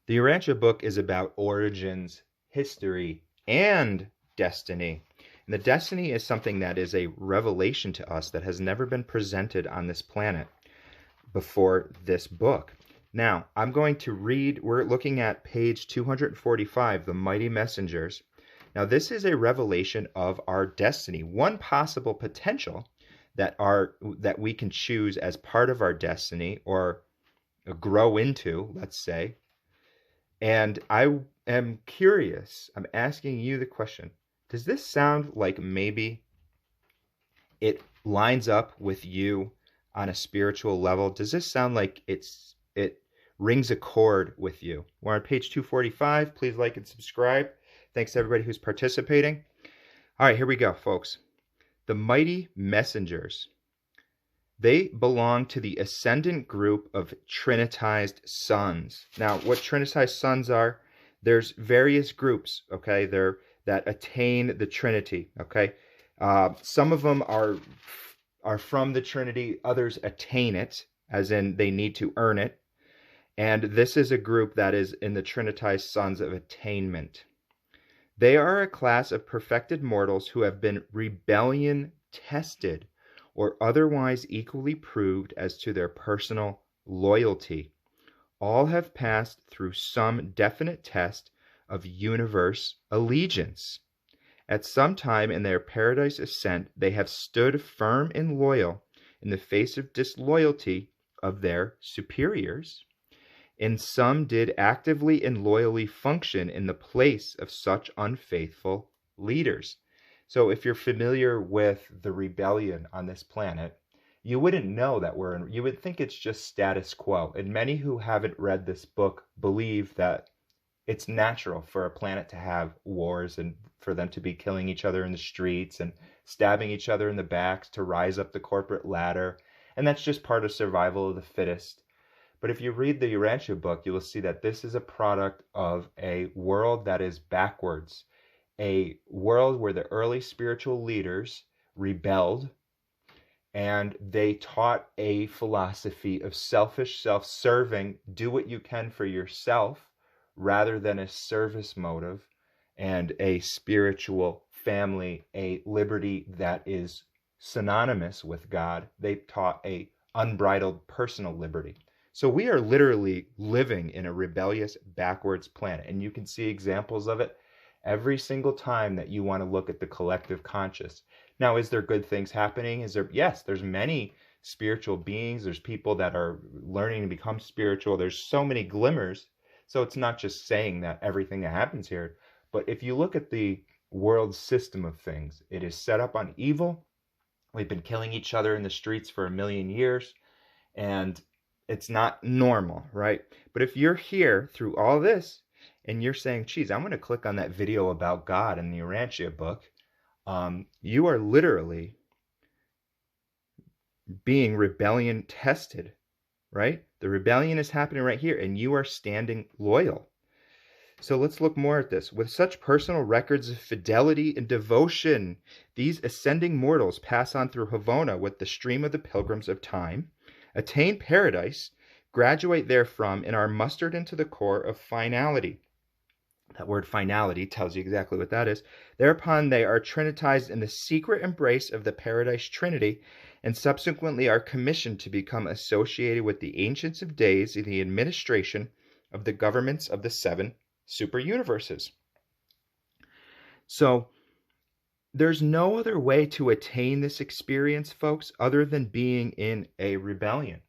The Urantia book is about origins, history, and destiny. And the destiny is something that is a revelation to us that has never been presented on this planet before this book. Now, I'm going to read, we're looking at page 245, The Mighty Messengers. Now, this is a revelation of our destiny, one possible potential that we can choose as part of our destiny or grow into, let's say. And I am curious, I'm asking you the question, does this sound like maybe it lines up with you on a spiritual level? Does this sound like it rings a chord with you? We're on page 245. Please like and subscribe. Thanks to everybody who's participating. All right, here we go, folks. The Mighty Messengers. They belong to the ascendant group of Trinitized sons. Now, what Trinitized sons are, there's various groups, okay, that attain the Trinity, okay? Some of them are from the Trinity, others attain it, as in they need to earn it. And this is a group that is in the Trinitized sons of attainment. They are a class of perfected mortals who have been rebellion tested or otherwise equally proved as to their personal loyalty. All have passed through some definite test of universe allegiance. At some time in their paradise ascent, they have stood firm and loyal in the face of disloyalty of their superiors, and some did actively and loyally function in the place of such unfaithful leaders. So if you're familiar with the rebellion on this planet, you wouldn't know that you would think it's just status quo. And many who haven't read this book believe that it's natural for a planet to have wars and for them to be killing each other in the streets and stabbing each other in the backs to rise up the corporate ladder. And that's just part of survival of the fittest. But if you read the Urantia book, you will see that this is a product of a world that is backwards. A world where the early spiritual leaders rebelled and they taught a philosophy of selfish, self-serving, do what you can for yourself rather than a service motive and a spiritual family, a liberty that is synonymous with God. They taught a unbridled personal liberty. So we are literally living in a rebellious, backwards planet, and you can see examples of it every single time that you want to look at the collective conscious. Now, is there good things happening? Yes, there's many spiritual beings. There's people that are learning to become spiritual. There's so many glimmers. So it's not just saying that everything that happens here. But if you look at the world system of things, it is set up on evil. We've been killing each other in the streets for 1,000,000 years. And it's not normal, right? But if you're here through all this, and you're saying, geez, I'm going to click on that video about God in the Urantia book, you are literally being rebellion tested, right? The rebellion is happening right here, and you are standing loyal. So let's look more at this. With such personal records of fidelity and devotion, these ascending mortals pass on through Havona with the stream of the pilgrims of time, attain paradise, graduate therefrom, and are mustered into the core of finality. That word finality tells you exactly what that is. Thereupon they are trinitized in the secret embrace of the paradise trinity, and subsequently are commissioned to become associated with the ancients of days in the administration of the governments of the 7 super universes. So there's no other way to attain this experience, folks, other than being in a rebellion.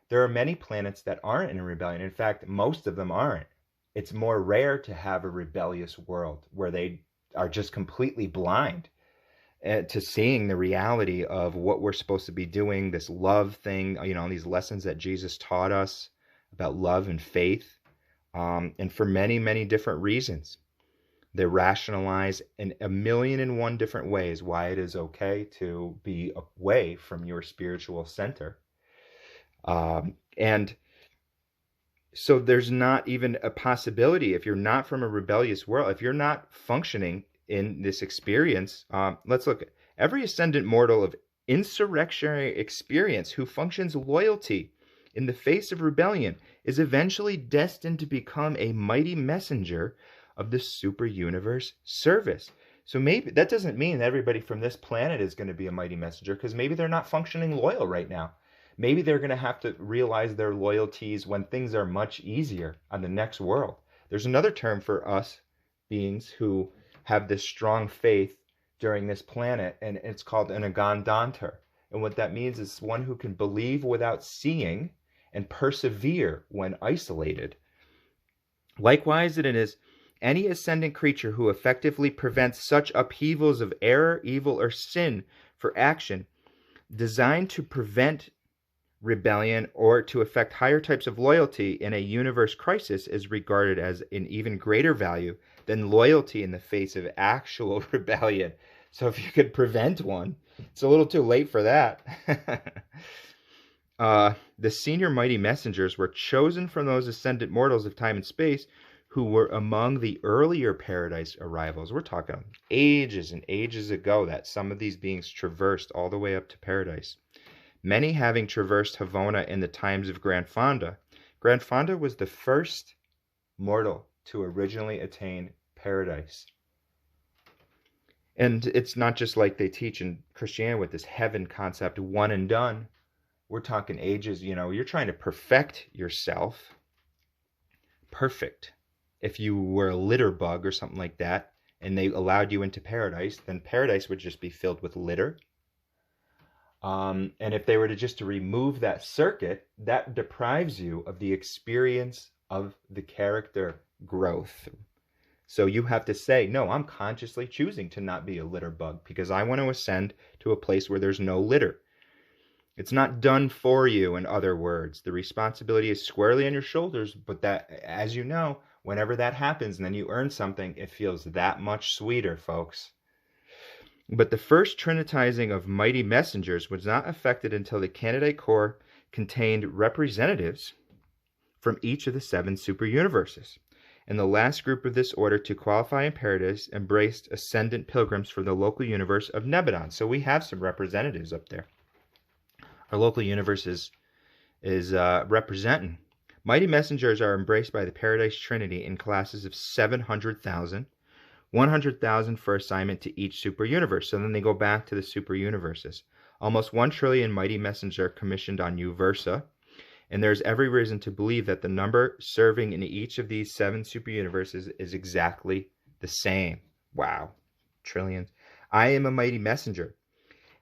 There are many planets that aren't in a rebellion. In fact, most of them aren't. It's more rare to have a rebellious world where they are just completely blind to seeing the reality of what we're supposed to be doing, this love thing, these lessons that Jesus taught us about love and faith, and for many, many different reasons. They rationalize in 1,000,001 different ways why it is okay to be away from your spiritual center. And so there's not even a possibility, if you're not from a rebellious world, if you're not functioning in this experience, let's look at every ascendant mortal of insurrectionary experience who functions loyalty in the face of rebellion is eventually destined to become a mighty messenger of the super universe service. So maybe that doesn't mean that everybody from this planet is going to be a mighty messenger, because maybe they're not functioning loyal right now. Maybe they're going to have to realize their loyalties when things are much easier on the next world. There's another term for us beings who have this strong faith during this planet, and it's called an agandanter. And what that means is one who can believe without seeing and persevere when isolated. Likewise, it is any ascendant creature who effectively prevents such upheavals of error, evil, or sin for action designed to prevent rebellion or to affect higher types of loyalty in a universe crisis is regarded as an even greater value than loyalty in the face of actual rebellion. So if you could prevent one, it's a little too late for that. The senior mighty messengers were chosen from those ascendant mortals of time and space who were among the earlier paradise arrivals. We're talking ages and ages ago that some of these beings traversed all the way up to paradise. Many having traversed Havona in the times of Grand Fonda. Grand Fonda was the first mortal to originally attain paradise. And it's not just like they teach in Christianity with this heaven concept, one and done. We're talking ages, you're trying to perfect yourself. Perfect. If you were a litter bug or something like that, and they allowed you into paradise, then paradise would just be filled with litter. And if they were to remove that circuit, that deprives you of the experience of the character growth. So you have to say, no, I'm consciously choosing to not be a litter bug because I want to ascend to a place where there's no litter. It's not done for you, in other words. The responsibility is squarely on your shoulders, but that, as you know, whenever that happens and then you earn something, it feels that much sweeter, folks. But the first trinitizing of mighty messengers was not effected until the candidate corps contained representatives from each of the 7 super universes. And the last group of this order to qualify in paradise embraced ascendant pilgrims from the local universe of Nebadon. So we have some representatives up there. Our local universe is representing. Mighty messengers are embraced by the Paradise Trinity in classes of 700,000, 100,000 for assignment to each super universe. So then they go back to the super universes. Almost 1 trillion mighty messengers commissioned on Uversa, and there's every reason to believe that the number serving in each of these 7 super universes is exactly the same. Wow, trillions. I am a mighty messenger.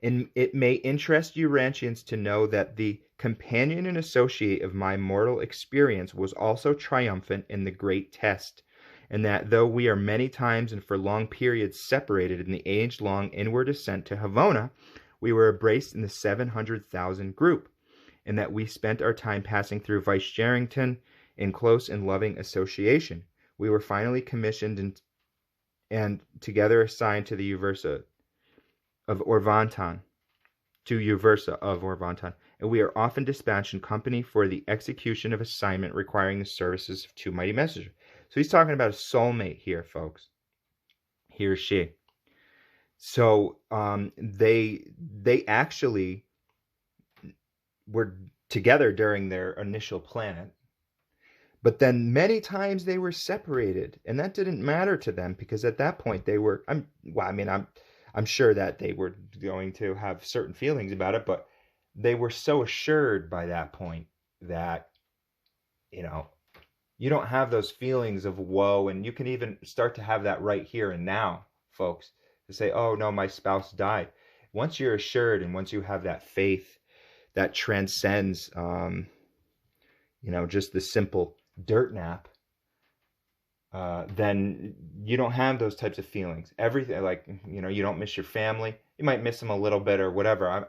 And it may interest you Ranchians to know that the companion and associate of my mortal experience was also triumphant in the great test, and that though we are many times and for long periods separated in the age-long inward ascent to Havona, we were embraced in the 700,000 group, and that we spent our time passing through Vice-Jarrington in close and loving association. We were finally commissioned and together assigned to the Uversa of Orvantan, and we are often dispatched in company for the execution of assignment requiring the services of 2 mighty messengers. So he's talking about a soulmate here, folks. He or she. So they actually were together during their initial planet, but then many times they were separated, and that didn't matter to them because at that point they were. I'm sure that they were going to have certain feelings about it, but they were so assured by that point that you don't have those feelings of woe, and you can even start to have that right here and now, folks, to say, oh no, my spouse died. Once you're assured and once you have that faith that transcends just the simple dirt nap, then you don't have those types of feelings. Everything, you don't miss your family. You might miss them a little bit or whatever.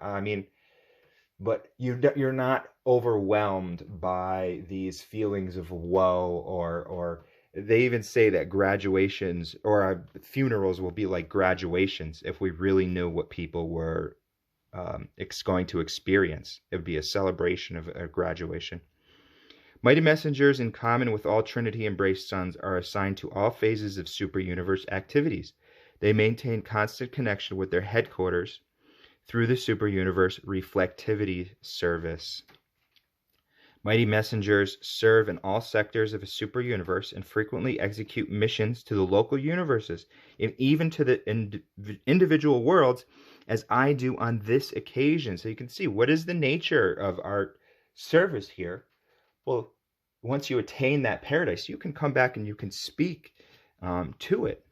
But you're not overwhelmed by these feelings of woe, or they even say that graduations or funerals will be like graduations if we really knew what people were going to experience. It would be a celebration of a graduation. Mighty messengers, in common with all Trinity-embraced sons, are assigned to all phases of super-universe activities. They maintain constant connection with their headquarters through the super-universe reflectivity service. Mighty messengers serve in all sectors of a super universe and frequently execute missions to the local universes and even to the individual worlds, as I do on this occasion. So you can see, what is the nature of our service here? Well, once you attain that paradise, you can come back and you can speak to it.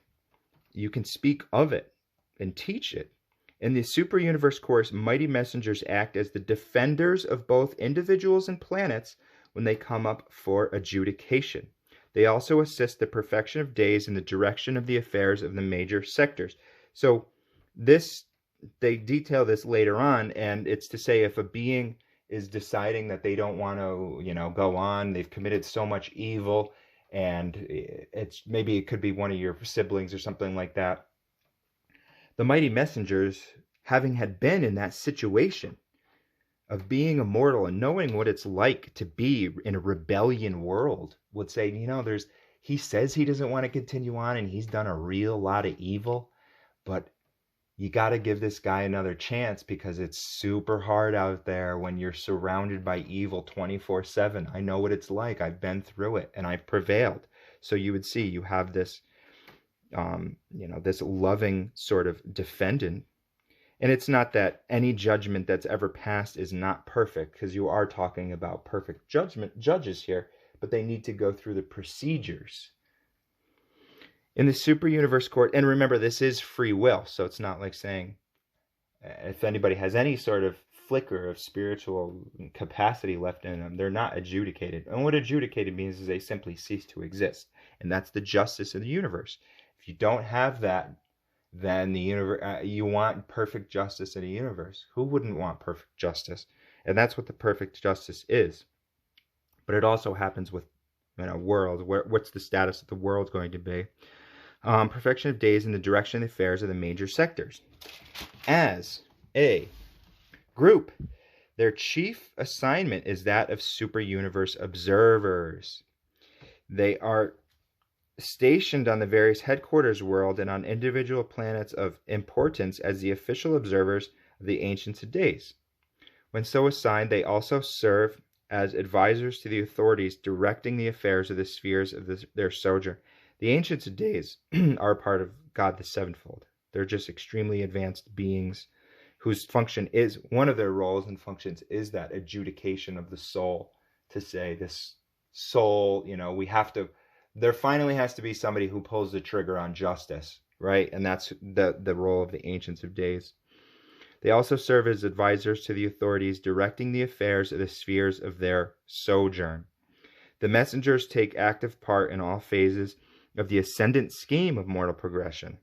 You can speak of it and teach it. In the Super Universe Course, mighty messengers act as the defenders of both individuals and planets when they come up for adjudication. They also assist the perfection of days in the direction of the affairs of the major sectors. So this, they detail this later on, and it's to say if a being is deciding that they don't want to, go on, they've committed so much evil, and maybe it could be one of your siblings or something like that. The mighty messengers, having had been in that situation of being immortal and knowing what it's like to be in a rebellion world, would say, he says he doesn't want to continue on and he's done a real lot of evil, but you got to give this guy another chance because it's super hard out there when you're surrounded by evil 24/7. I know what it's like. I've been through it and I've prevailed. So you would see you have this this loving sort of defendant. And it's not that any judgment that's ever passed is not perfect, because you are talking about perfect judges here, but they need to go through the procedures. In the Super Universe Court, and remember, this is free will, so it's not like saying if anybody has any sort of flicker of spiritual capacity left in them, they're not adjudicated. And what adjudicated means is they simply cease to exist. And that's the justice of the universe. If you don't have that, then the universe, you want perfect justice in a universe. Who wouldn't want perfect justice? And that's what the perfect justice is. But it also happens with a world. What's the status of the world going to be? Perfection of days in the direction of the affairs of the major sectors. As a group, their chief assignment is that of super universe observers. They are stationed on the various headquarters world and on individual planets of importance as the official observers of the Ancients of Days. When so assigned, they also serve as advisors to the authorities directing the affairs of the spheres of their sojourn. The Ancients of Days are part of God the Sevenfold. They're just extremely advanced beings whose function is, one of their roles and functions is that adjudication of the soul, to say this soul, there finally has to be somebody who pulls the trigger on justice, right? And that's the role of the Ancients of Days. They also serve as advisors to the authorities directing the affairs of the spheres of their sojourn. The messengers take active part in all phases of the ascendant scheme of mortal progression.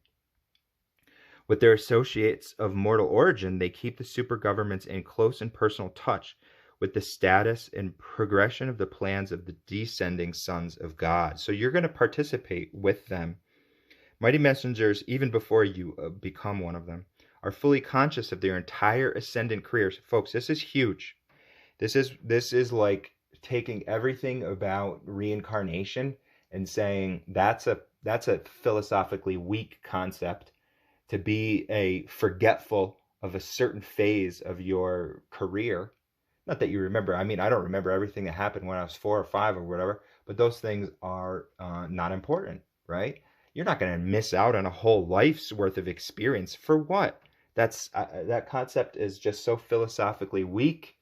With their associates of mortal origin, they keep the super governments in close and personal touch with the status and progression of the plans of the descending sons of God. So you're going to participate with them. Mighty messengers, even before you become one of them, are fully conscious of their entire ascendant careers. Folks, this is huge. This is like taking everything about reincarnation and saying that's a philosophically weak concept, to be a forgetful of a certain phase of your career. Not that you remember. I don't remember everything that happened when I was 4 or 5 or whatever, but those things are not important, right? You're not going to miss out on a whole life's worth of experience. For what? That concept is just so philosophically weak.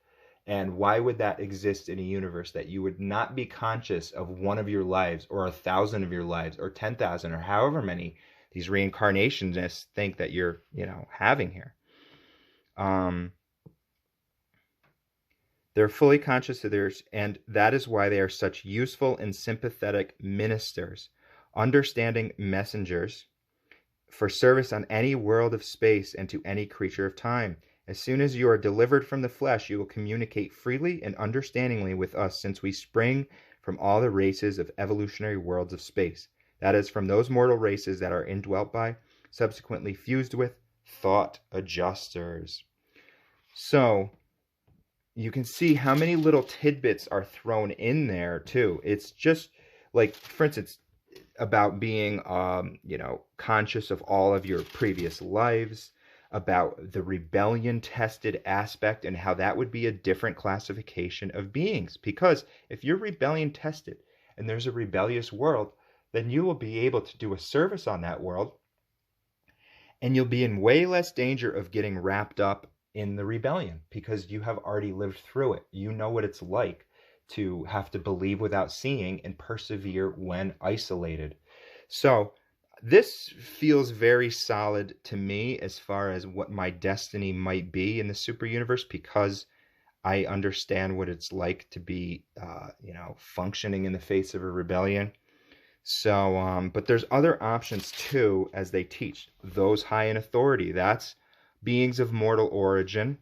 And why would that exist in a universe that you would not be conscious of one of your lives, or 1,000 of your lives, or 10,000, or however many these reincarnationists think that you're, having here? They're fully conscious of theirs, and that is why they are such useful and sympathetic ministers, understanding messengers for service on any world of space and to any creature of time. As soon as you are delivered from the flesh, you will communicate freely and understandingly with us, since we spring from all the races of evolutionary worlds of space. That is, from those mortal races that are indwelt by, subsequently fused with, thought adjusters. So you can see how many little tidbits are thrown in there too. It's just like, for instance, about being conscious of all of your previous lives, about the rebellion tested aspect and how that would be a different classification of beings. Because if you're rebellion tested and there's a rebellious world, then you will be able to do a service on that world, and you'll be in way less danger of getting wrapped up in the rebellion because you have already lived through it. You know what it's like to have to believe without seeing and persevere when isolated. So this feels very solid to me as far as what my destiny might be in the super universe, because I understand what it's like to be, functioning in the face of a rebellion. So, but there's other options too, as they teach. Those high in authority, that's beings of mortal origin.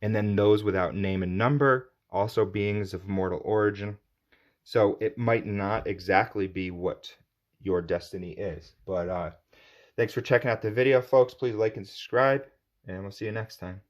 And then those without name and number, also beings of mortal origin. So it might not exactly be what your destiny is. But thanks for checking out the video, folks. Please like and subscribe, and we'll see you next time.